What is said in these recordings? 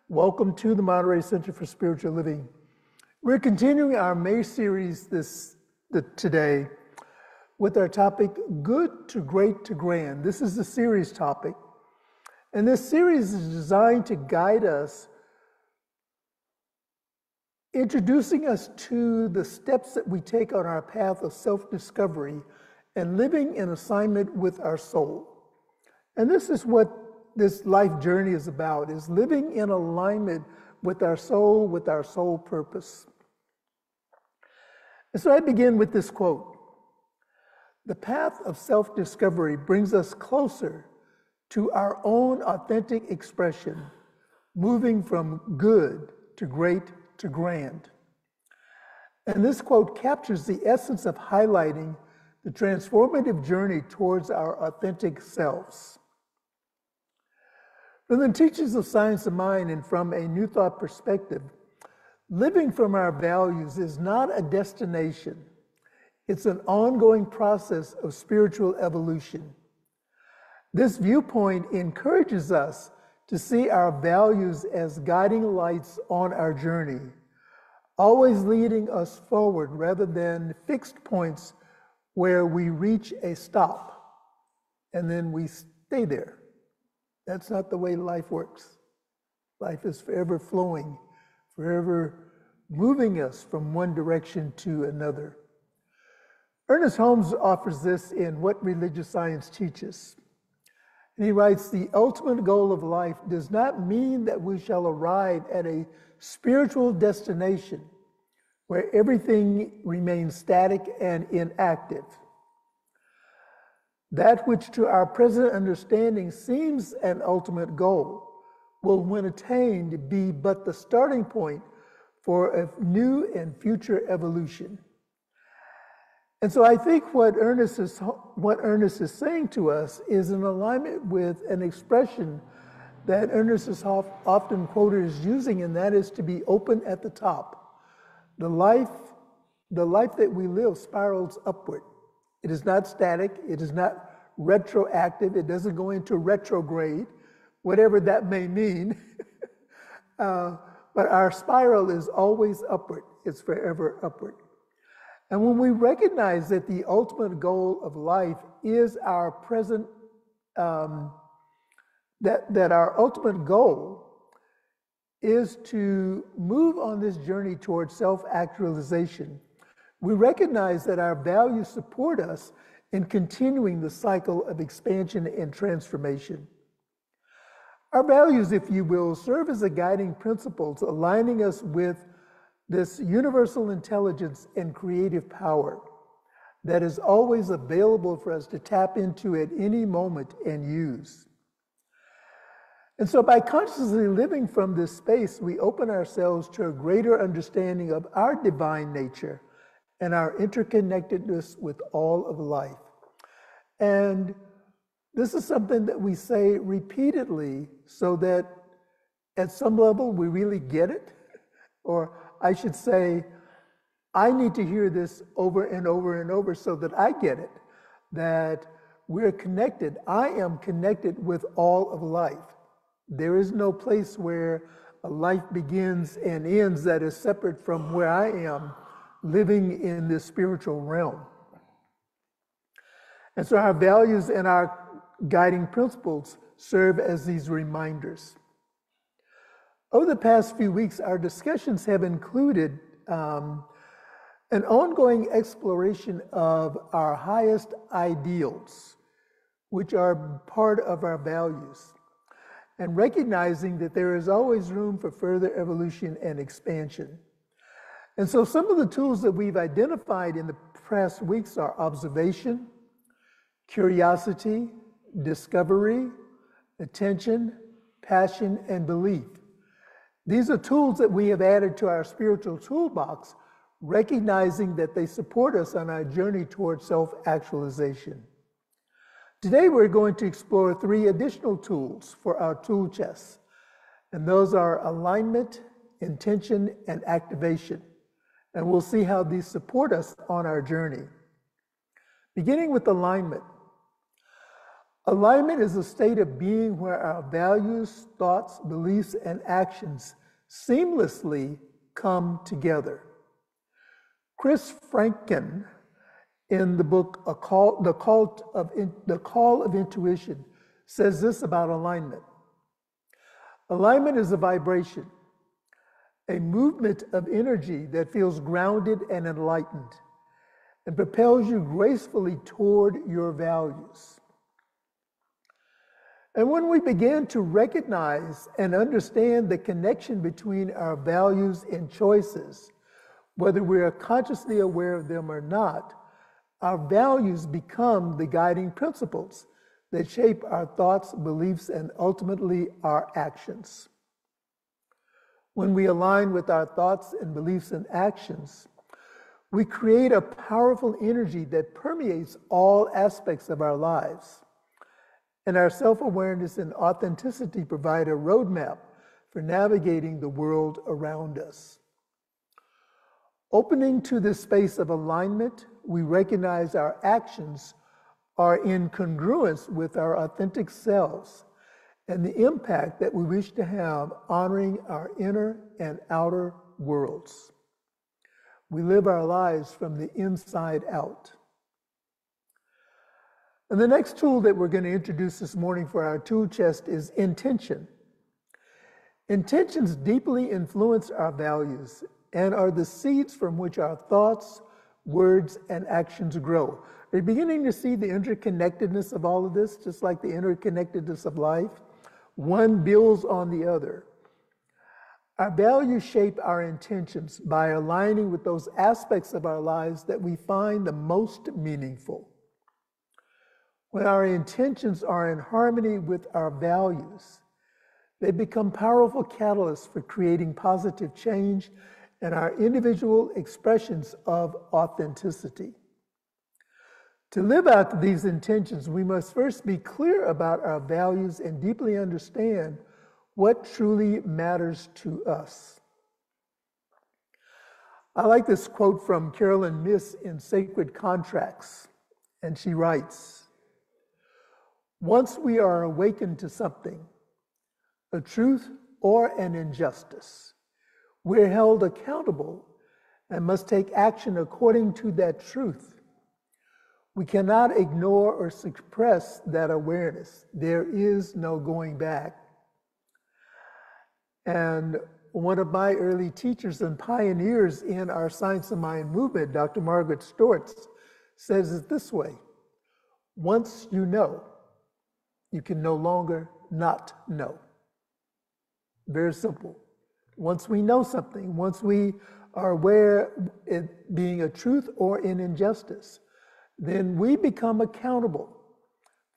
Welcome to the Monterey Center for Spiritual Living. We're continuing our May series today with our topic, Good to Great to Grand. This is the series topic. And this series is designed to guide us, introducing us to the steps that we take on our path of self-discovery and living in alignment with our soul. And this is what this life journey is about, is living in alignment with our soul purpose. And so I begin with this quote. The path of self-discovery brings us closer to our own authentic expression, moving from good to great to grand. And this quote captures the essence of highlighting the transformative journey towards our authentic selves. From the teachings of Science of Mind and from a New Thought perspective, living from our values is not a destination. It's an ongoing process of spiritual evolution. This viewpoint encourages us to see our values as guiding lights on our journey, always leading us forward rather than fixed points where we reach a stop and then we stay there. That's not the way life works. Life is forever flowing, forever moving us from one direction to another. Ernest Holmes offers this in What Religious Science Teaches. And he writes, the ultimate goal of life does not mean that we shall arrive at a spiritual destination where everything remains static and inactive. That which to our present understanding seems an ultimate goal will, when attained, be but the starting point for a new and future evolution. And so I think what Ernest is saying to us is in alignment with an expression that Ernest is often quoted as using, and that is to be open at the top. The life that we live spirals upward. It is not static. It is not retroactive. It doesn't go into retrograde, whatever that may mean. But our spiral is always upward. It's forever upward. And when we recognize that the ultimate goal of life is our present, that our ultimate goal is to move on this journey towards self-actualization, we recognize that our values support us in continuing the cycle of expansion and transformation. Our values, if you will, serve as a guiding principles, aligning us with this universal intelligence and creative power that is always available for us to tap into at any moment and use. And so by consciously living from this space, we open ourselves to a greater understanding of our divine nature and our interconnectedness with all of life. And this is something that we say repeatedly so that at some level we really get it. Or I should say, I need to hear this over and over and over so that I get it, that we're connected. I am connected with all of life. There is no place where a life begins and ends that is separate from where I am living in this spiritual realm. And so our values and our guiding principles serve as these reminders. Over the past few weeks, our discussions have included an ongoing exploration of our highest ideals, which are part of our values, and recognizing that there is always room for further evolution and expansion. And so some of the tools that we've identified in the past weeks are observation, curiosity, discovery, attention, passion, and belief. These are tools that we have added to our spiritual toolbox, recognizing that they support us on our journey towards self-actualization. Today, we're going to explore 3 additional tools for our tool chest, and those are alignment, intention, and activation. And we'll see how these support us on our journey. Beginning with alignment. Alignment is a state of being where our values, thoughts, beliefs, and actions seamlessly come together. Chris Franken, in the book The Call of Intuition, says this about alignment. Alignment is a vibration, a movement of energy that feels grounded and enlightened and propels you gracefully toward your values. And when we begin to recognize and understand the connection between our values and choices, whether we are consciously aware of them or not, our values become the guiding principles that shape our thoughts, beliefs, and ultimately our actions. When we align with our thoughts and beliefs and actions, we create a powerful energy that permeates all aspects of our lives. And our self-awareness and authenticity provide a roadmap for navigating the world around us. Opening to this space of alignment, we recognize our actions are in congruence with our authentic selves and the impact that we wish to have, honoring our inner and outer worlds. We live our lives from the inside out. And the next tool that we're going to introduce this morning for our tool chest is intention. Intentions deeply influence our values and are the seeds from which our thoughts, words, and actions grow. Are you beginning to see the interconnectedness of all of this, just like the interconnectedness of life? One builds on the other. Our values shape our intentions by aligning with those aspects of our lives that we find the most meaningful. When our intentions are in harmony with our values, they become powerful catalysts for creating positive change and our individual expressions of authenticity. To live out these intentions, we must first be clear about our values and deeply understand what truly matters to us. I like this quote from Carolyn Myss in Sacred Contracts, and she writes, "Once we are awakened to something, a truth or an injustice, we're held accountable and must take action according to that truth. We cannot ignore or suppress that awareness. There is no going back." And one of my early teachers and pioneers in our Science of Mind movement, Dr. Margaret Stortz, says it this way: once you know, you can no longer not know. Very simple. Once we know something, once we are aware it being a truth or an injustice, then we become accountable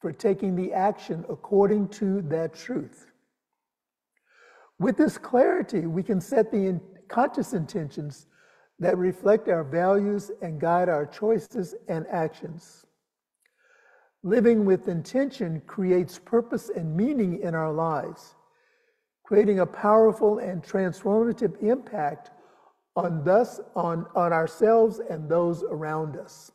for taking the action according to that truth. With this clarity, we can set the conscious intentions that reflect our values and guide our choices and actions. Living with intention creates purpose and meaning in our lives, creating a powerful and transformative impact on ourselves and those around us.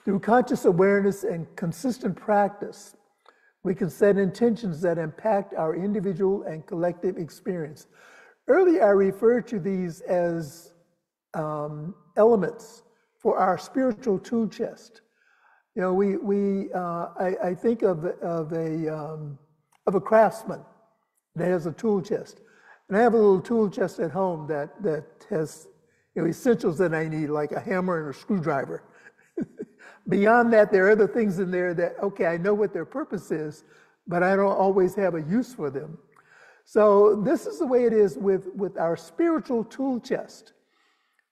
Through conscious awareness and consistent practice, we can set intentions that impact our individual and collective experience. Earlier, I referred to these as elements for our spiritual tool chest. You know, I think of a craftsman that has a tool chest, and I have a little tool chest at home that has, you know, essentials that I need, like a hammer and a screwdriver. Beyond that, there are other things in there that, okay, I know what their purpose is, but I don't always have a use for them. So this is the way it is with our spiritual tool chest.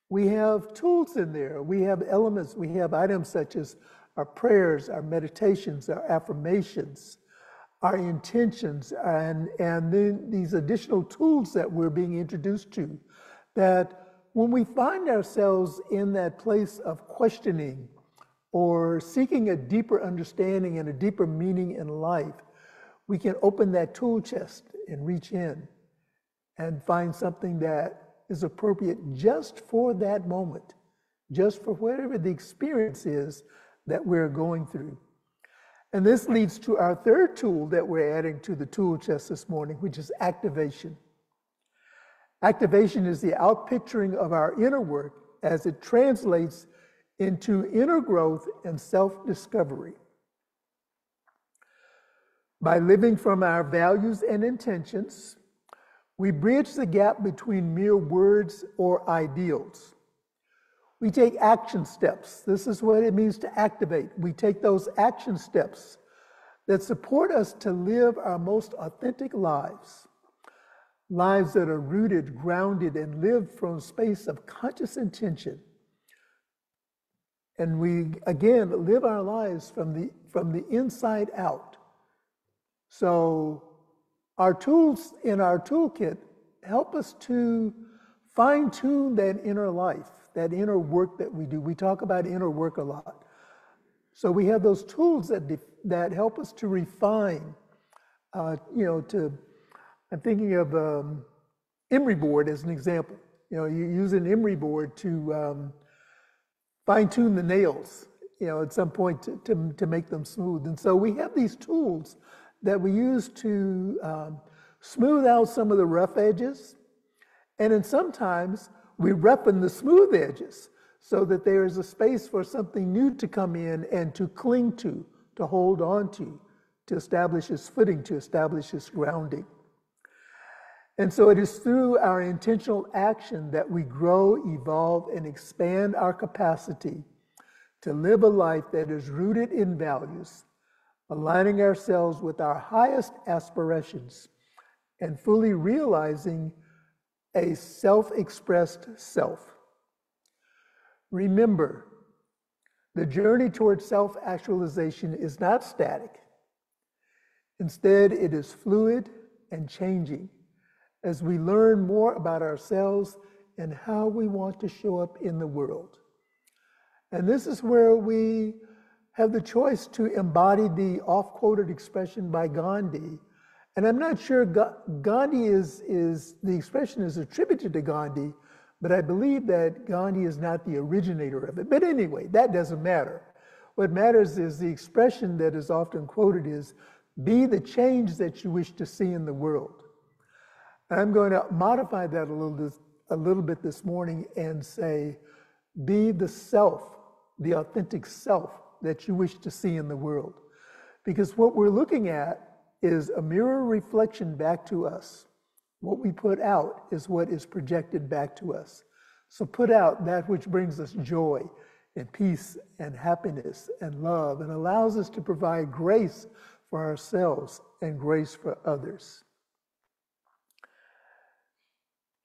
We have tools in there. We have elements. We have items such as our prayers, our meditations, our affirmations, our intentions, and then these additional tools that we're being introduced to, that when we find ourselves in that place of questioning or seeking a deeper understanding and a deeper meaning in life, we can open that tool chest and reach in and find something that is appropriate just for that moment, just for whatever the experience is that we're going through. And this leads to our third tool that we're adding to the tool chest this morning, which is activation. Activation is the outpicturing of our inner work as it translates into inner growth and self-discovery. By living from our values and intentions, we bridge the gap between mere words or ideals. We take action steps. This is what it means to activate. We take those action steps that support us to live our most authentic lives. Lives that are rooted, grounded, and lived from a space of conscious intention. And we, again, live our lives from the inside out. So our tools in our toolkit help us to fine-tune that inner life, that inner work that we do. We talk about inner work a lot. So we have those tools that help us to refine, I'm thinking of emery board as an example. You use an emery board to fine-tune the nails, at some point to make them smooth. And so we have these tools that we use to smooth out some of the rough edges. And then sometimes we roughen the smooth edges so that there is a space for something new to come in and to cling to hold on to establish its footing, to establish its grounding. And so it is through our intentional action that we grow, evolve, and expand our capacity to live a life that is rooted in values, aligning ourselves with our highest aspirations and fully realizing a self-expressed self. Remember, the journey towards self-actualization is not static. Instead, it is fluid and changing as we learn more about ourselves and how we want to show up in the world. And this is where we have the choice to embody the oft-quoted expression by Gandhi. And I'm not sure Gandhi is the expression is attributed to Gandhi, but I believe that Gandhi is not the originator of it. But anyway, that doesn't matter. What matters is the expression that is often quoted is, be the change that you wish to see in the world. And I'm going to modify that a little bit this morning and say, be the self, the authentic self that you wish to see in the world. Because what we're looking at is a mirror reflection back to us. What we put out is what is projected back to us. So put out that which brings us joy and peace and happiness and love and allows us to provide grace for ourselves and grace for others.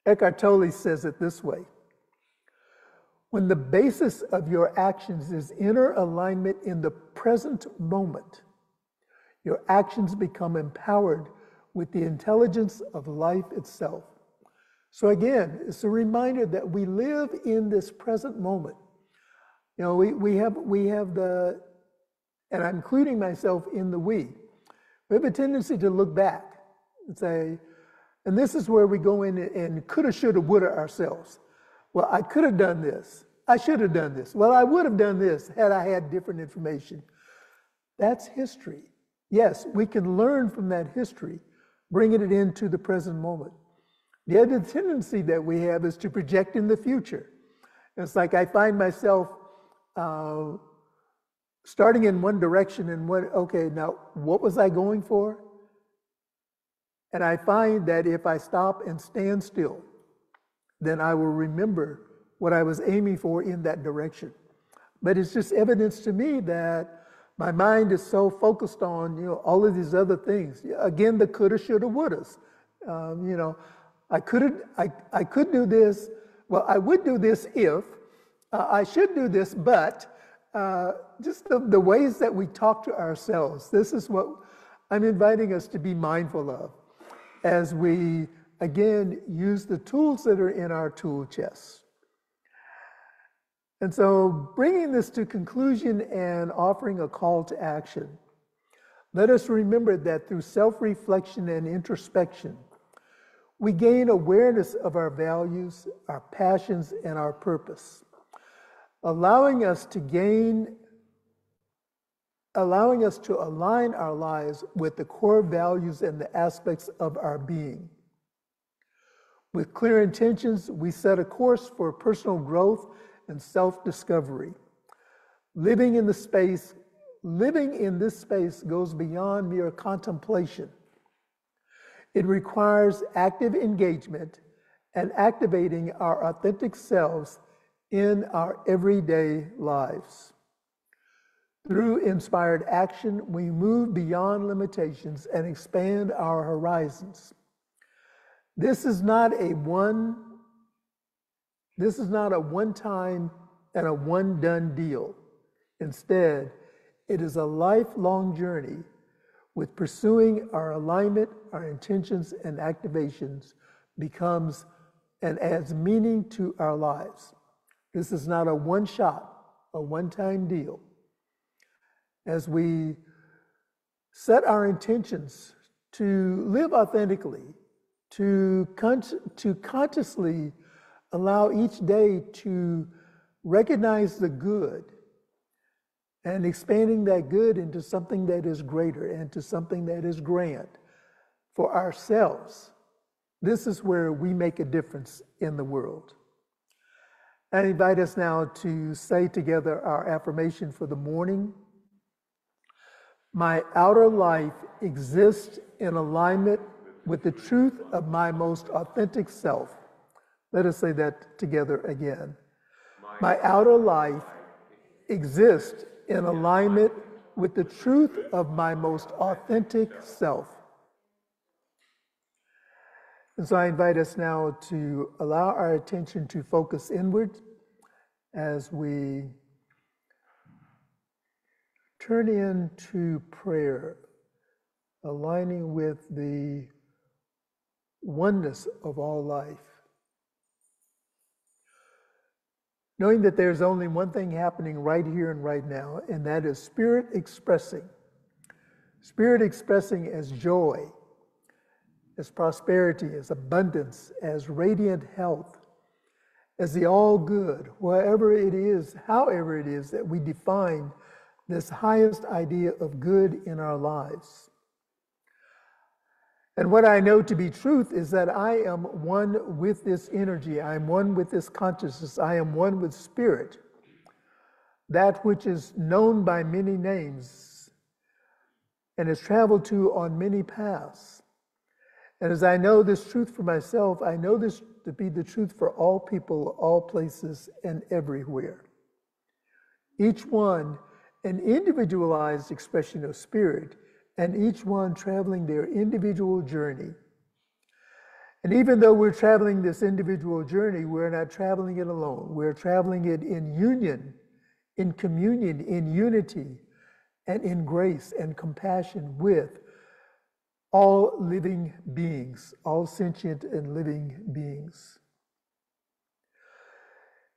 Eckhart Tolle says it this way: when the basis of your actions is inner alignment in the present moment, your actions become empowered with the intelligence of life itself. So again, it's a reminder that we live in this present moment. We have the, and I'm including myself in the we have a tendency to look back and say, and this is where we go in and coulda, shoulda, woulda ourselves. Well, I could have done this. I should have done this. Well, I would have done this had I had different information. That's history. Yes, we can learn from that history, bringing it into the present moment. The other tendency that we have is to project in the future. It's like I find myself starting in one direction and okay, now what was I going for? And I find that if I stop and stand still, then I will remember what I was aiming for in that direction. But it's just evidence to me that my mind is so focused on, all of these other things. Again, the coulda, shoulda, wouldas. I could do this. Well, I would do this if. I should do this, but just the ways that we talk to ourselves. This is what I'm inviting us to be mindful of as we, again, use the tools that are in our tool chest. And so bringing this to conclusion and offering a call to action, let us remember that through self-reflection and introspection, we gain awareness of our values, our passions, and our purpose, allowing us to gain allowing us to align our lives with the core values and the aspects of our being. With clear intentions, we set a course for personal growth and self-discovery. Living in this space goes beyond mere contemplation. It requires active engagement and activating our authentic selves in our everyday lives. Through inspired action, we move beyond limitations and expand our horizons. This is not a one-time and a one-done deal. Instead, it is a lifelong journey with pursuing our alignment, our intentions, and activations becomes and adds meaning to our lives. This is not a one-shot, a one-time deal. As we set our intentions to live authentically, to consciously allow each day to recognize the good and expanding that good into something that is greater and to something that is grand for ourselves. This is where we make a difference in the world. I invite us now to say together our affirmation for the morning. My outer life exists in alignment with the truth of my most authentic self. Let us say that together again. My outer life exists in alignment with the truth of my most authentic self. And so I invite us now to allow our attention to focus inward as we turn into prayer, aligning with the oneness of all life. Knowing that there's only one thing happening right here and right now, and that is Spirit expressing. Spirit expressing as joy, as prosperity, as abundance, as radiant health, as the all good, wherever it is, however it is that we define this highest idea of good in our lives. And what I know to be truth is that I am one with this energy. I am one with this consciousness. I am one with spirit. That which is known by many names and is traveled to on many paths. And as I know this truth for myself, I know this to be the truth for all people, all places, and everywhere. Each one an individualized expression of spirit, and each one traveling their individual journey. And even though we're traveling this individual journey, we're not traveling it alone. We're traveling it in union, in communion, in unity, and in grace and compassion with all living beings, all sentient and living beings.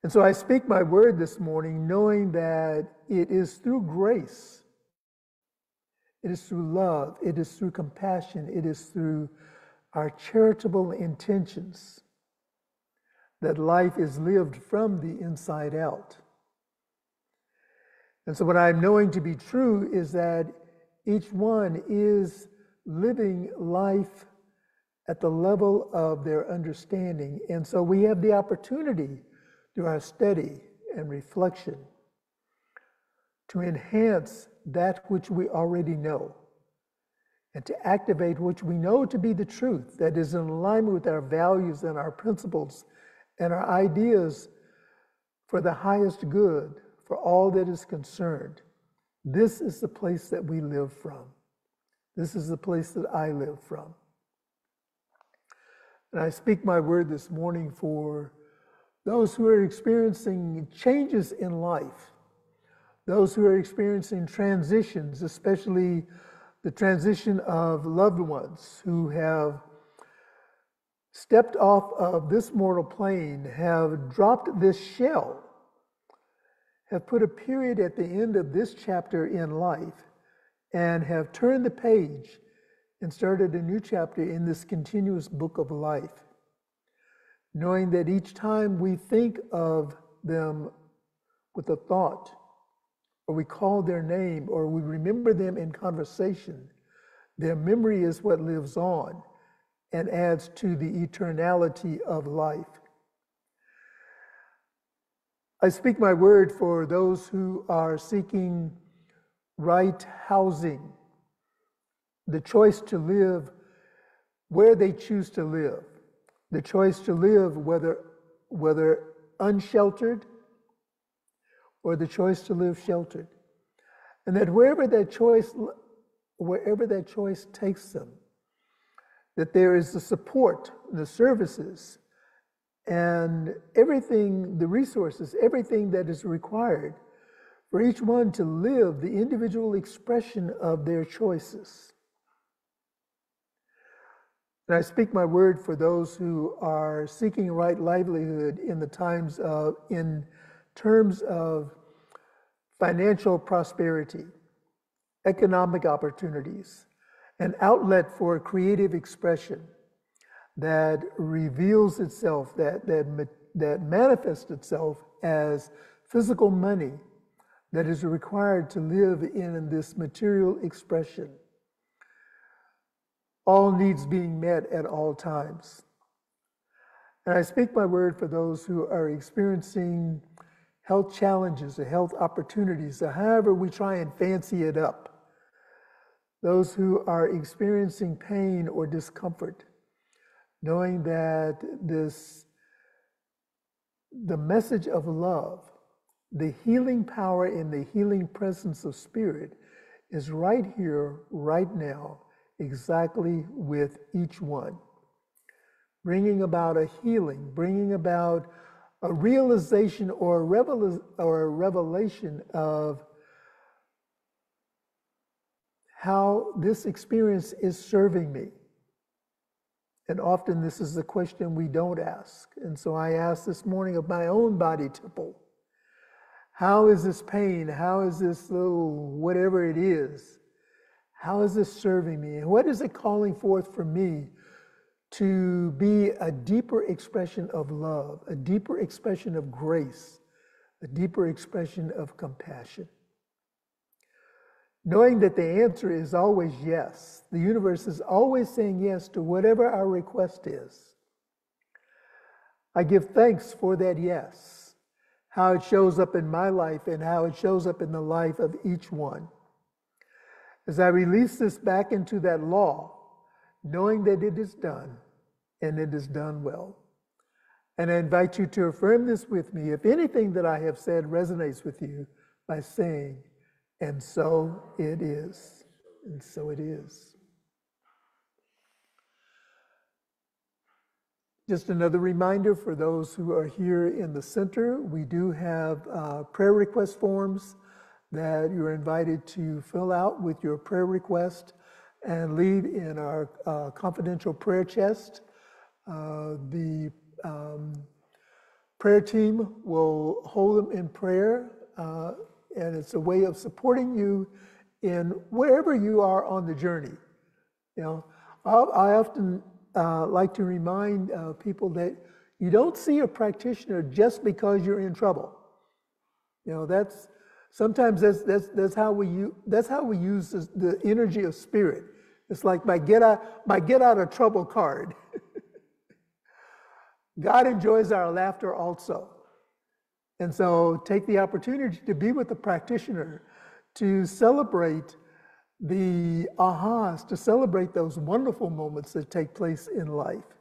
And so I speak my word this morning knowing that it is through grace, it is through love, it is through compassion, it is through our charitable intentions that life is lived from the inside out. And so what I'm knowing to be true is that each one is living life at the level of their understanding. And so we have the opportunity through our study and reflection to enhance that which we already know and to activate which we know to be the truth that is in alignment with our values and our principles and our ideas for the highest good for all that is concerned. This is the place that we live from. This is the place that I live from. And I speak my word this morning for those who are experiencing changes in life, those who are experiencing transitions, especially the transition of loved ones who have stepped off of this mortal plane, have dropped this shell, have put a period at the end of this chapter in life, and have turned the page and started a new chapter in this continuous book of life. Knowing that each time we think of them with a thought or we call their name, or we remember them in conversation, their memory is what lives on and adds to the eternality of life. I speak my word for those who are seeking right housing, the choice to live where they choose to live, the choice to live whether unsheltered or the choice to live sheltered. And that wherever that choice takes them, that there is the support, the services, and everything, the resources, everything that is required for each one to live the individual expression of their choices. And I speak my word for those who are seeking right livelihood in terms of financial prosperity, economic opportunities, an outlet for creative expression that reveals itself, that manifests itself as physical money that is required to live in this material expression. All needs being met at all times. And I speak my word for those who are experiencing health challenges or health opportunities, or however we try and fancy it up. Those who are experiencing pain or discomfort, knowing that the message of love, the healing power and the healing presence of Spirit is right here, right now, exactly with each one. Bringing about a healing, bringing about a realization or a revelation of how this experience is serving me. And often this is the question we don't ask. And so I asked this morning of my own body temple, how is this pain? How is this little whatever it is? How is this serving me? And what is it calling forth for me to be a deeper expression of love, a deeper expression of grace, a deeper expression of compassion? Knowing that the answer is always yes. The universe is always saying yes to whatever our request is. I give thanks for that yes, how it shows up in my life and how it shows up in the life of each one. As I release this back into that law, knowing that it is done and it is done well. And I invite you to affirm this with me if anything that I have said resonates with you by saying, and so it is. And so it is. Just another reminder for those who are here in the center, we do have prayer request forms that you're invited to fill out with your prayer request and leave in our confidential prayer chest. The prayer team will hold them in prayer. And it's a way of supporting you in wherever you are on the journey. You know, I often like to remind people that you don't see a practitioner just because you're in trouble. You know, sometimes that's how we use the energy of Spirit. It's like my get out of trouble card. God enjoys our laughter also. And so take the opportunity to be with the practitioner, to celebrate the ahas, to celebrate those wonderful moments that take place in life.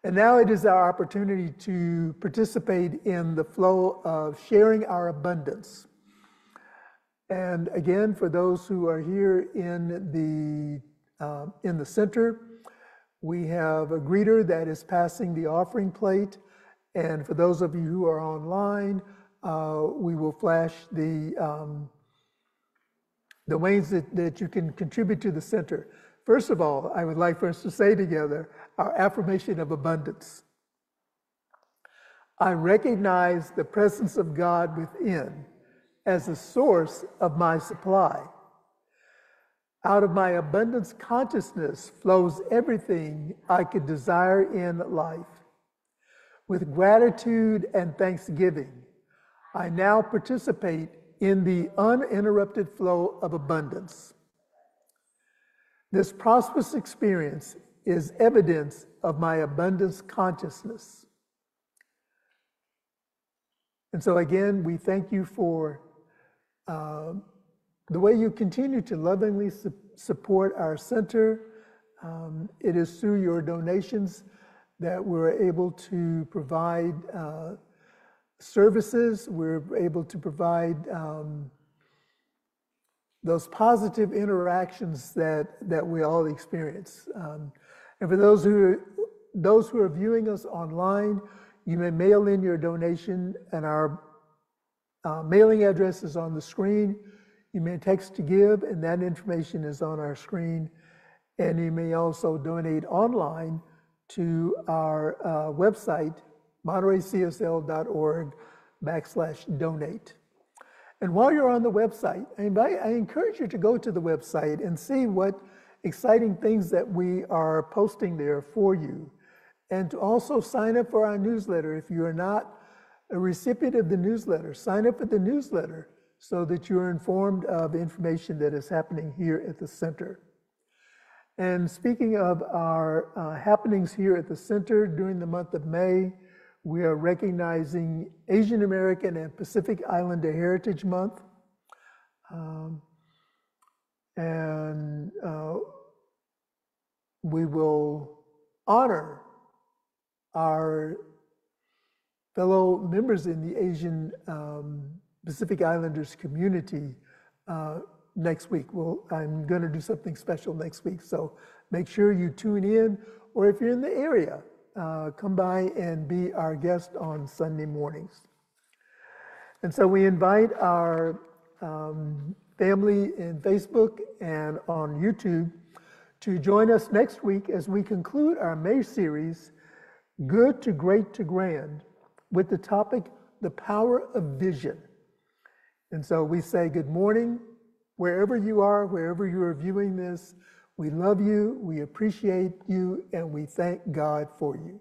And now it is our opportunity to participate in the flow of sharing our abundance. And again, for those who are here in the center, we have a greeter that is passing the offering plate. And for those of you who are online, we will flash the ways that you can contribute to the center. First of all, I would like for us to say together our affirmation of abundance. I recognize the presence of God within as the source of my supply. Out of my abundance consciousness flows everything I could desire in life. With gratitude and thanksgiving, I now participate in the uninterrupted flow of abundance. This prosperous experience is evidence of my abundance consciousness. And so again, we thank you for the way you continue to lovingly support our center. It is through your donations that we're able to provide services, we're able to provide those positive interactions that we all experience. And for those who are viewing us online, you may mail in your donation, and our mailing address is on the screen. You may text to give, and that information is on our screen. And you may also donate online to our website, montereycsl.org/donate. And while you're on the website, I encourage you to go to the website and see what exciting things that we are posting there for you. And to also sign up for our newsletter. If you are not a recipient of the newsletter, sign up for the newsletter so that you're informed of information that is happening here at the center. And speaking of our happenings here at the center during the month of May, we are recognizing Asian American and Pacific Islander Heritage Month. We will honor our fellow members in the Asian Pacific Islanders community next week. I'm going to do something special next week, so make sure you tune in, or if you're in the area, come by and be our guest on Sunday mornings. And so we invite our family in Facebook and on YouTube to join us next week as we conclude our May series, Good to Great to Grand, with the topic, The Power of Vision. And so we say good morning, wherever you are, wherever you are viewing this. We love you, we appreciate you, and we thank God for you.